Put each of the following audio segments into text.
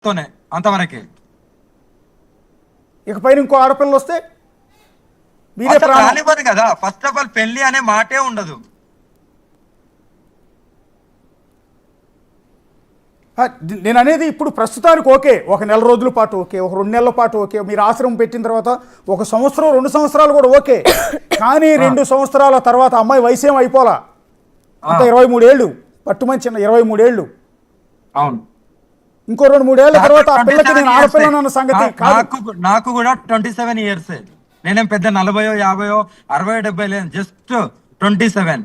తోనే అంతవరకే. ఇకపైన ఇంకో ఆడపిల్ల వస్తే మీరే కానివ్వదు కదా. ఫస్ట్ ఆఫ్ ఆల్ పెళ్లి అనే మాటే ఉండదు. నేను అనేది ఇప్పుడు ప్రస్తుతానికి ఓకే, ఒక నెల రోజుల పాటు ఓకే, ఒక 2 నెలల పాటు ఓకే, మీరు ఆశ్రమం పెట్టిన తర్వాత 1 సంవత్సరం 2 సంవత్సరాలు కూడా ఓకే. కానీ 2 సంవత్సరాల తర్వాత అమ్మాయి వయసు ఏం అయిపోలా, అంత 23 ఏళ్ళు, పట్టుమంచిన 23 ఏళ్ళు. అవును, ఇంకో 2-3 ఏళ్ల తర్వాత ఆ పిల్లకి నేను ఆడపిల్లనన్న సంగతి నాకు కూడా 27 ఇయర్స్. నేనేం పెద్ద 40, 50, 60, 70 లేదు, జస్ట్ 27.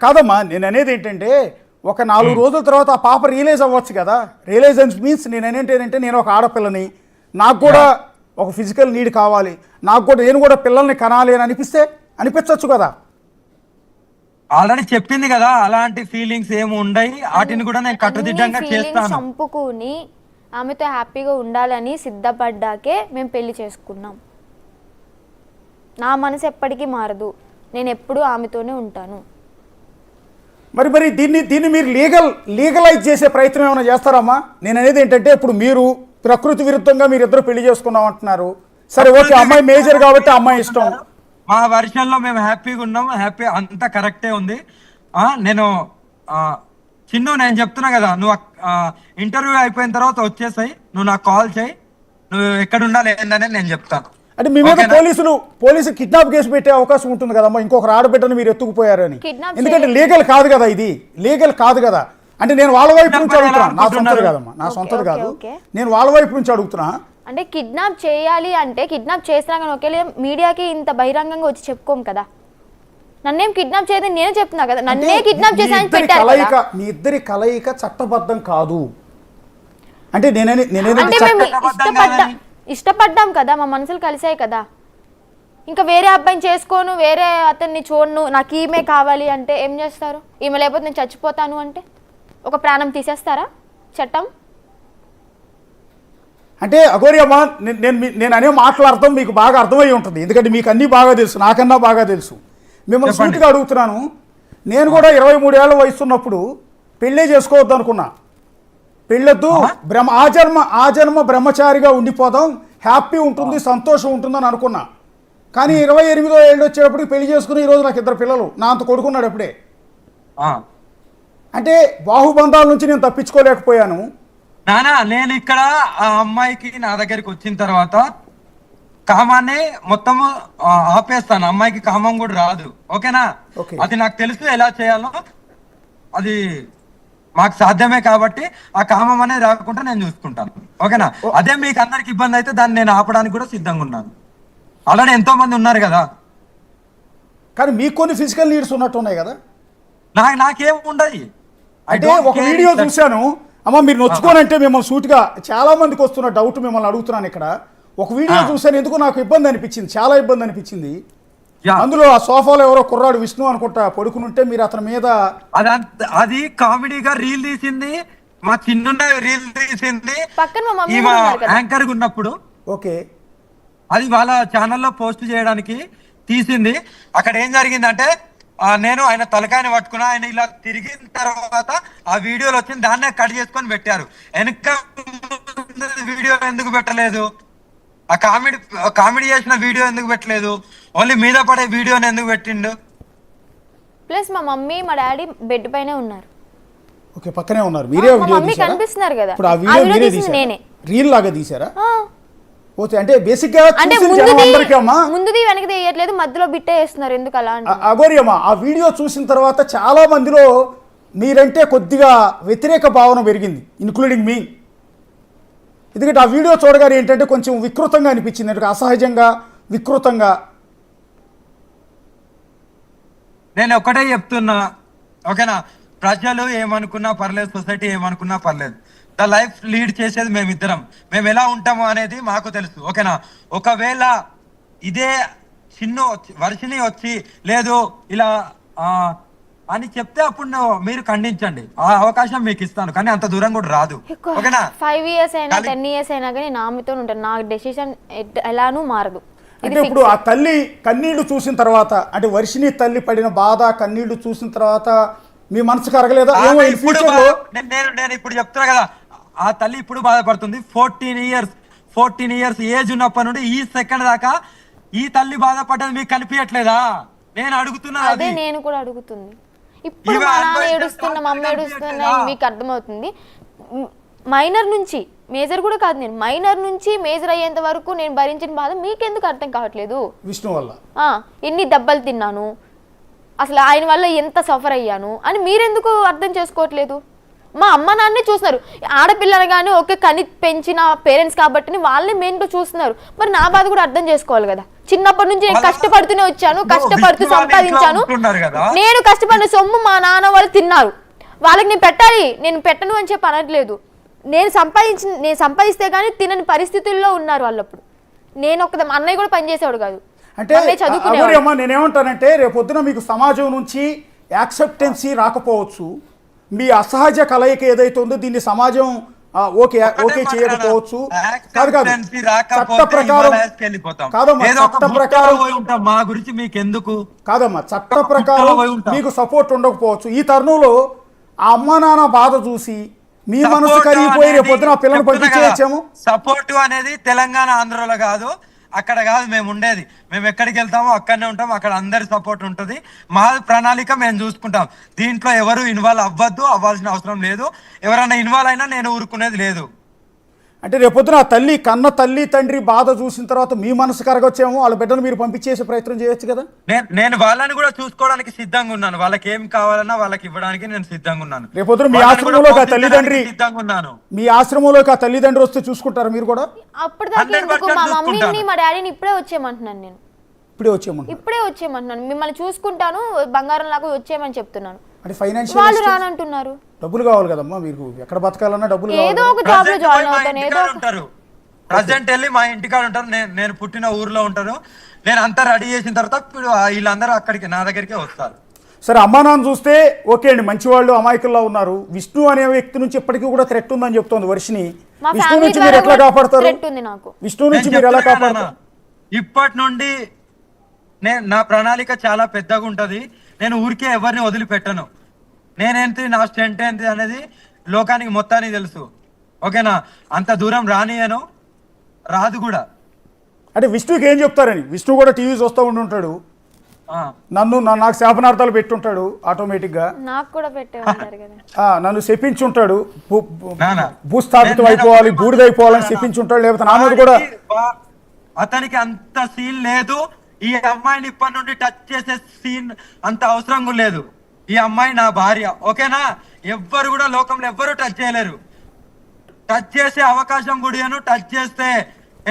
కాదమ్మా, నేను అనేది ఏంటంటే ఒక 4 రోజుల తర్వాత ఆ పాప రియలైజ్ అవ్వచ్చు కదా. రియలైజెన్స్ మీన్స్ నేను ఏంటంటే నేను ఒక ఆడపిల్లని, నాకు కూడా ఒక ఫిజికల్ నీడ్ కావాలి, నేను కూడా పిల్లల్ని కనాలి అని అనిపించవచ్చు కదా. ఆల్రెడీ చెప్పింది కదా, అలాంటి ఫీలింగ్స్ ఏమి ఉండయి, వాటిని కూడా నేను కట్టుదిట్టంగా చేస్తాను. చంపుకుని ఆమెతో హ్యాపీగా ఉండాలని సిద్ధపడ్డాకే మేము పెళ్లి చేసుకున్నాం. నా మనసు ఎప్పటికీ మారదు, నేను ఎప్పుడూ ఆమెతోనే ఉంటాను. మరి దీన్ని మీరు లీగలైజ్ చేసే ప్రయత్నం ఏమైనా చేస్తారమ్మా? నేను అనేది ఏంటంటే ఇప్పుడు మీరు ప్రకృతి విరుద్ధంగా మీరిద్దరు పెళ్లి చేసుకున్నాం అంటున్నారు. సరే ఓకే, అమ్మాయి మేజర్ కాబట్టి అమ్మాయి ఇష్టం. మా వర్షన్లో మేము హ్యాపీగా ఉన్నాం, హ్యాపీ అంతా కరెక్టే ఉంది. నేను నేను చెప్తున్నా కదా, నువ్వు ఇంటర్వ్యూ అయిపోయిన తర్వాత వచ్చేసాయి, నువ్వు నాకు కాల్ చేయి, నువ్వు ఎక్కడ ఉండాలి ఏందని నేను చెప్తాను. అంటే మీ మీద పోలీసు కిడ్నాప్ కేసు పెట్టే అవకాశం ఉంటుంది కదమ్మా, ఇంకొకరు ఆడబిడ్డను మీరు ఎత్తుకుపోయారని. ఎందుకంటే లీగల్ కాదు కదా, ఇది లీగల్ కాదు కదా. అంటే నేను వాళ్ళ వైపు నుంచి అడుగుతున్నా, నా సొంతది కాదమ్మా, నా సొంతది కాదు, నేను వాళ్ళ వైపు నుంచి అడుగుతున్నా. అంటే కిడ్నాప్ చేయాలి అంటే కిడ్నాప్ చేసినా కానీ ఒకే మీడియాకి ఇంత బహిరంగంగా వచ్చి చెప్పుకోం కదా. నన్నేం కిడ్నాప్ చేయదని నేను చెప్తున్నా కదా, నన్నే కిడ్నాప్ చేసాను పెట్టారు. మీ ఇద్దరి కలయిక చట్టబద్ధం కాదు అంటే ఇష్టపడ్డాం కదా, మా మనసులు కలిసాయి కదా. ఇంకా వేరే అబ్బాయిని చేసుకోను, వేరే అతన్ని చూడను, నాకు ఈమె కావాలి అంటే ఏం చేస్తారు? ఈమె లేకపోతే నేను చచ్చిపోతాను అంటే ఒక ప్రాణం తీసేస్తారా చట్టం? అంటే అఘోరియమ్మ, నేను అనే మాట్లాడతాం మీకు బాగా అర్థమై ఉంటుంది, ఎందుకంటే మీకు అన్నీ బాగా తెలుసు, నాకన్నా బాగా తెలుసు. మిమ్మల్ని సూటిగా అడుగుతున్నాను. నేను కూడా 23 ఏళ్ల వయసు ఉన్నప్పుడు పెళ్ళే చేసుకోవద్దు అనుకున్నా. పెళ్ళొద్దు, ఆ జన్మ బ్రహ్మచారిగా ఉండిపోదాం, హ్యాపీ ఉంటుంది, సంతోషం ఉంటుందని అనుకున్నా. కానీ 28వ ఏళ్ళు వచ్చేటప్పటికి పెళ్లి చేసుకుని ఈరోజు నాకు 2 పిల్లలు, నా అంత కొడుకున్నాడు అప్పుడే. అంటే బాహుబంధాల నుంచి నేను తప్పించుకోలేకపోయాను. నేను ఇక్కడ ఆ అమ్మాయికి నా దగ్గరికి వచ్చిన తర్వాత కామాన్ని మొత్తం ఆపేస్తాను, అమ్మాయికి కామం కూడా రాదు. ఓకేనా? అది నాకు తెలుసు ఎలా చేయాలో, అది మాకు సాధ్యమే కాబట్టి ఆ కామం అనేది రాకుండా నేను చూసుకుంటాను. ఓకేనా? అదే మీకు అందరికి ఇబ్బంది అయితే దాన్ని నేను ఆపడానికి కూడా సిద్ధంగా ఉన్నాను. అలానే ఎంతో మంది ఉన్నారు కదా. కానీ మీకు కొన్ని ఫిజికల్ నీడ్స్ ఉన్నట్టు ఉన్నాయి కదా. నాకేం ఉండదు. అంటే ఒక వీడియో చూశాను, అమ్మ మీరు నొచ్చుకోనంటే మిమ్మల్ని సూటిగా చాలా మందికి వస్తున్న డౌట్ మిమ్మల్ని అడుగుతున్నాను. ఇక్కడ ఒక వీడియో చూశాను, ఎందుకు నాకు ఇబ్బంది అనిపించింది, చాలా ఇబ్బంది అనిపించింది. అందులో ఆ సోఫాలో ఎవరో కుర్రాడు విష్ణు అనుకుంటా పడుకునుంటే మీరు అతని మీద అది కామెడీగా రీల్ తీసింది, మా చిన్న రీల్ తీసింది యాంకర్ ఉన్నప్పుడు. ఓకే, అది వాళ్ళ ఛానల్లో పోస్ట్ చేయడానికి తీసింది. అక్కడ ఏం జరిగిందంటే నేను ఆయన తలకాయని పట్టుకున్నా, ఆయన ఇలా తిరిగిన తర్వాత ఆ వీడియోలు వచ్చింది, దాన్నే కట్ చేసుకొని పెట్టారు. వెనక వీడియో ఎందుకు పెట్టలేదు? ఆ కామెడీ చేసిన వీడియో ఎందుకు పెట్టలేదు? ఓన్లీ మీద పడే వీడియోని ఎందుకు పెట్టిండు? ప్లస్ మా మమ్మీ మా డాడీ బెడ్ పైనే ఉన్నారు. ఓకే, పక్కనే ఉన్నారు. మీరే మమ్మీ కనిపిస్తున్నారు కదా. ఇప్పుడు ఆ వీడియో తీసింది నేనే, రీల్ లాగా తీసారా? ఓకే, అంటే బేసిక్ గా అంటే ముందుది వెనక్కి తీయట్లేదు, మధ్యలో బిట్టే వేస్తున్నారు. ఎందుకు అలా? అఘోరియమ్మ, ఆ వీడియో చూసిన తర్వాత చాలా మందిలో మీరంటే కొద్దిగా వ్యతిరేక భావన పెరిగింది, ఇన్క్లూడింగ్ మీ. ఎందుకంటే ఆ వీడియో చూడగానే ఏంటంటే కొంచెం వికృతంగా అనిపించింది, అసహజంగా, వికృతంగా. నేను ఒకటే చెప్తున్నా, ఓకేనా? ప్రజలు ఏమనుకున్నా పర్లేదు, సొసైటీ ఏమనుకున్నా పర్లేదు, ద లైఫ్ లీడ్ చేసేది మేమిద్దరం. మేము ఎలా ఉంటాము అనేది మాకు తెలుసు. ఓకేనా? ఒకవేళ ఇదే వర్షిని వచ్చి లేదు ఇలా అని చెప్తే అప్పుడు మీరు ఖండించండి, ఆ అవకాశం మీకు ఇస్తాను. కానీ అంత దూరం కూడా రాదు. ఓకేనా? 5 years అయినా 10 years అయినా కానీ నా మీతో ఉంటాను, నా డెసిషన్ ఎలానూ మారదు. అంటే ఇప్పుడు ఆ తల్లి కన్నీళ్లు చూసిన తర్వాత, అంటే వర్షిని తల్లి పడిన బాధ కన్నీళ్లు చూసిన తర్వాత మీ మనసు కరగలేదా? నేను ఇప్పుడు చెప్తున్నా కదా, ఆ తల్లి ఇప్పుడు బాధపడుతుంది. 14 ఇయర్స్ ఏజ్ ఉన్నప్పటి నుండి ఈ సెకండ్ దాకా ఈ తల్లి బాధపడ్డది మీకు కనిపించట్లేదా? నేను అడుగుతున్నా. అదే నేను కూడా అడుగుతుంది. ఇప్పుడు మా నాన్న ఏడుస్తున్న, మా అమ్మ ఏడుస్తున్నా మీకు అర్థమవుతుంది. మైనర్ నుంచి మేజర్ కూడా కాదు, నేను మైనర్ నుంచి మేజర్ అయ్యేంత వరకు నేను భరించిన బాధ మీకెందుకు అర్థం కావట్లేదు? విష్ణు వల్ల ఎన్ని దెబ్బలు తిన్నాను, అసలు ఆయన వల్ల ఎంత సఫర్ అయ్యాను అని మీరెందుకు అర్థం చేసుకోవట్లేదు? మా అమ్మ నాన్నే చూస్తున్నారు. ఆడపిల్లలుగానే ఓకే కని పెంచిన పేరెంట్స్ కాబట్టి వాళ్ళని మెయిన్గా చూస్తున్నారు. మరి నా బాధ కూడా అర్థం చేసుకోవాలి కదా. చిన్నప్పటి నుంచి నేను కష్టపడుతూనే వచ్చాను, కష్టపడుతూ సంపాదించాను. నేను కష్టపడిన సొమ్ము మా నాన్న వాళ్ళు తిన్నారు. వాళ్ళకి నేను పెట్టాలి, నేను పెట్టను అని చెప్పి అనట్లేదు. నేను సంపాదిస్తే కానీ తినని పరిస్థితుల్లో ఉన్నారు వాళ్ళప్పుడు. నేను ఒక అన్నయ్య కూడా పనిచేసేవాడు కాదు. అంటే అమ్మా నేనేమంటానంటే రేపొద్దున మీకు సమాజం నుంచి యాక్సెప్టెన్సీ రాకపోవచ్చు. మీ అసహజ కలయిక ఏదైతే ఉందో దీన్ని సమాజం ఓకే చేయకపోవచ్చు. కాదు చట్ట ప్రకారం కాదమ్మా, చట్ట ప్రకారం మా గురించి మీకు ఎందుకు కాదమ్మా, చట్ట ప్రకారం మీకు సపోర్ట్ ఉండకపోవచ్చు. ఈ తరుణంలో ఆ అమ్మ నాన్న బాధ చూసి మీ మనసు కరిగిపోయి రేపు పొద్దున పిల్లలు పంపించేయచ్చాము. సపోర్ట్ అనేది తెలంగాణ ఆంధ్రలో కాదు, అక్కడ కాదు మేము ఉండేది. మేము ఎక్కడికి వెళ్తామో అక్కడనే ఉంటాం, అక్కడ అందరి సపోర్ట్ ఉంటుంది. మా ప్రణాళిక మేము చూసుకుంటాం. దీంట్లో ఎవరు ఇన్వాల్వ్ అవ్వాల్సిన అవసరం లేదు. ఎవరైనా ఇన్వాల్వ్ అయినా నేను ఊరుకునేది లేదు. అంటే రేపొద్దున తల్లి కన్న తల్లి తండ్రి బాధ చూసిన తర్వాత మీ మనసు కరగొచ్చేమో, వాళ్ళ బిడ్డను మీరు పంపించేసే ప్రయత్నం చేయొచ్చు కదా. నేను వాళ్ళని కూడా చూసుకోవడానికి సిద్ధంగా ఉన్నాను. వాళ్ళకి ఏం కావాలన్నా వాళ్ళకి ఇవ్వడానికి నేను సిద్ధంగా ఉన్నాను. రేపొద్దున మీ ఆశ్రమంలోకి ఆ తల్లిదండ్రి సిద్ధంగా ఉన్నాను. మీ ఆశ్రమంలోకి ఆ తల్లిదండ్రి వస్తే చూసుకుంటారు మీరు కూడా? అప్పటిదాకా మా మమ్మీని మా డాడీని ఇప్పుడే వచ్చేయమంటున్నాను. నేను ఇప్పుడే వచ్చేయమంటున్నాను. మిమ్మల్ని చూసుకుంటాను, బంగారం లాగా వచ్చేయమని చెప్తున్నాను. అంటే ఫైనాన్షియల్ వాళ్ళు రానంటున్నారు. డబ్బులు కావాలి కదమ్మా, మీకు ఎక్కడ బతకాలన్నా డబ్బులు ఏదో ఒక జాబ్ లో జాయిన్ అవుతాను. ఏదో ఉంటారు ప్రజెంట్ వెళ్ళి మా ఇంటికాడ ఉంటారు. నేను పుట్టిన ఊర్లో ఉంటాను. నేను అంతా రెడీ చేసిన తర్వాత వీళ్ళందరూ అక్కడికి నా దగ్గరికే వస్తారు. సరే అమ్మా నాన్న చూస్తే ఓకే అండి, మంచి వాళ్ళు అమాయకుల్లా ఉన్నారు. విష్ణు అనే వ్యక్తి నుంచి ఇప్పటికీ కూడా థ్రెట్ ఉందని చెప్తోంది వర్షిని. విష్ణు నుంచి మీరు ఎట్లా కాపాడతారు? విష్ణు నుంచి మీరు ఎలా కాపాడతారు? ఇప్పటి నుండి నా ప్రణాళిక చాలా పెద్దగా ఉంటది. నేను ఊరికే ఎవరిని వదిలిపెట్టను. నేనేంటి, నా స్ట్రెంత్ ఏంటి అనేది లోకానికి మొత్తానికి తెలుసు. ఓకేనా? అంత దూరం రానియను, రాదు కూడా. అంటే విష్ణుకి ఏం చెప్తారని? విష్ణు కూడా టీవీ చూస్తూ ఉంటుంటాడు, నాకు శాపనార్థాలు పెట్టుంటాడు ఆటోమేటిక్గా. నాకు కూడా పెట్టేవారు కదా, నన్ను శపించుంటాడు, భూస్థాపితం అయిపోవాలి, బూడిదైపోవాలని శపించుంటాడు. లేకపోతే నా మీద కూడా అతనికి అంత సీన్ లేదు. ఈ అమ్మాయిని ఇప్పటి నుండి టచ్ చేసే సీన్ అంత అవసరం లేదు. ఈ అమ్మాయి నా భార్య, ఓకేనా? ఎవ్వరు కూడా లోకంలో ఎవ్వరు టచ్ చేయలేరు. టచ్ చేసే అవకాశం కూడా, టచ్ చేస్తే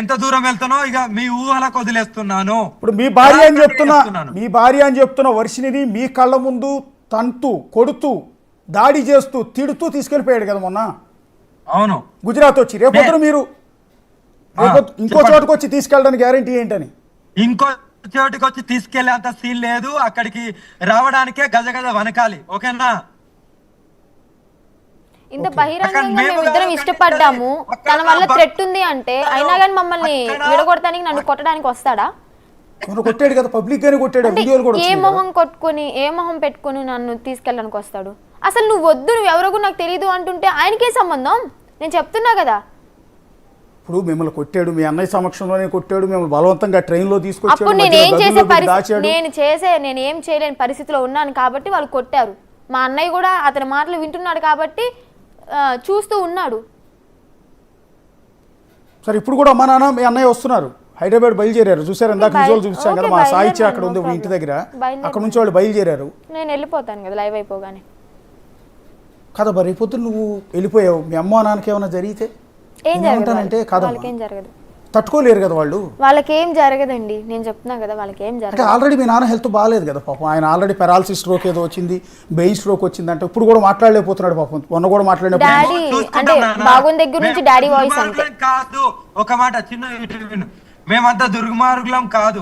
ఎంత దూరం వెళ్తానో ఇక మీ ఊహలకు వదిలేస్తున్నాను. ఇప్పుడు మీ భార్య అని చెప్తున్న వర్షిని మీ కళ్ళ ముందు తంతు కొడుతూ దాడి చేస్తూ తిడుతూ తీసుకెళ్లిపోయాడు కదా మొన్న. అవును, గుజరాత్ వచ్చి. రేపొద్దున మీరు ఇంకో చోటుకు వచ్చి తీసుకెళ్ళడానికి గ్యారంటీ ఏంటని? ఇంకో చోటుకి వచ్చి తీసుకెళ్లే అంత సీన్ లేదు. అక్కడికి రావడానికే గజ వనకాలి, ఓకేనా? ఇంత బహిరంగంగా మేము ఇద్దరం ఇష్టపడ్డాము, తన వల్ల థ్రెట్ ఉంది అంటే అయినా కానీ మమ్మల్ని విడగొడటానికి నన్ను కొట్టడానికి వస్తాడా? కొట్టాడు కదా, పబ్లిక్ గానే కొట్టాడు. ఏ మొహం పెట్టుకుని నన్ను తీసుకెళ్ళడానికి వస్తాడు? అసలు నువ్వు వద్దు, నువ్వు ఎవరో నాకు తెలియదు అంటుంటే ఆయనకే సంబంధం? నేను చెప్తున్నా కదా. ఇప్పుడు మిమ్మల్ని కొట్టాడు, మీ అన్నయ్య సమక్షంలోనే కొట్టాడు, మిమ్మల్ని బలవంతంగా ట్రైన్లో తీసుకొచ్చాడు. నేను ఏం చేయలేని పరిస్థితిలో ఉన్నాను కాబట్టి వాళ్ళు కొట్టారు. మా అన్నయ్య కూడా అతని మాటలు వింటున్నాడు కాబట్టి చూస్తూ ఉన్నాడు. సరే ఇప్పుడు కూడా అమ్మా నాన్న మీ అన్నయ్య వస్తున్నారు, హైదరాబాద్ బయలుదేరారు. చూసారు ఇందాక విజువల్ చూపించాం కదా, మా సాయిత్య అక్కడ ఉంది మీ ఇంటి దగ్గర. అక్కడ నుంచి వాళ్ళు బయలుదేరారు. నేను వెళ్ళిపోతాను కదా లైవ్ అయిపోగానే కదా. మరి రేపొద్దు నువ్వు వెళ్ళిపోయావు, మీ అమ్మ నాన్నకి ఏమైనా జరిగితే ఏమంటానంటే తట్టుకోలేరు కదా వాళ్ళు. వాళ్ళకేం జరగదండి, నేను చెప్తున్నా కదా, వాళ్ళకేం జరగదు. ఆల్రెడీ మీ నాన్న హెల్త్ బాగాలేదు కదా పాపం. ఆయన ఆల్రెడీ పెరాలసిస్ స్ట్రోక్ ఏదో వచ్చింది, బెయిన్ స్ట్రోక్ వచ్చింది అంటే ఇప్పుడు కూడా మాట్లాడలేకపోతున్నాడు పాపం. మొన్న కూడా మాట్లాడినప్పుడు డాడీ అంటే బాగుంది దగ్గర నుంచి డాడీ వాయిస్ అంతే కాదు. ఒక మాట చిన్న, మేమంతా దుర్మార్గులం కాదు.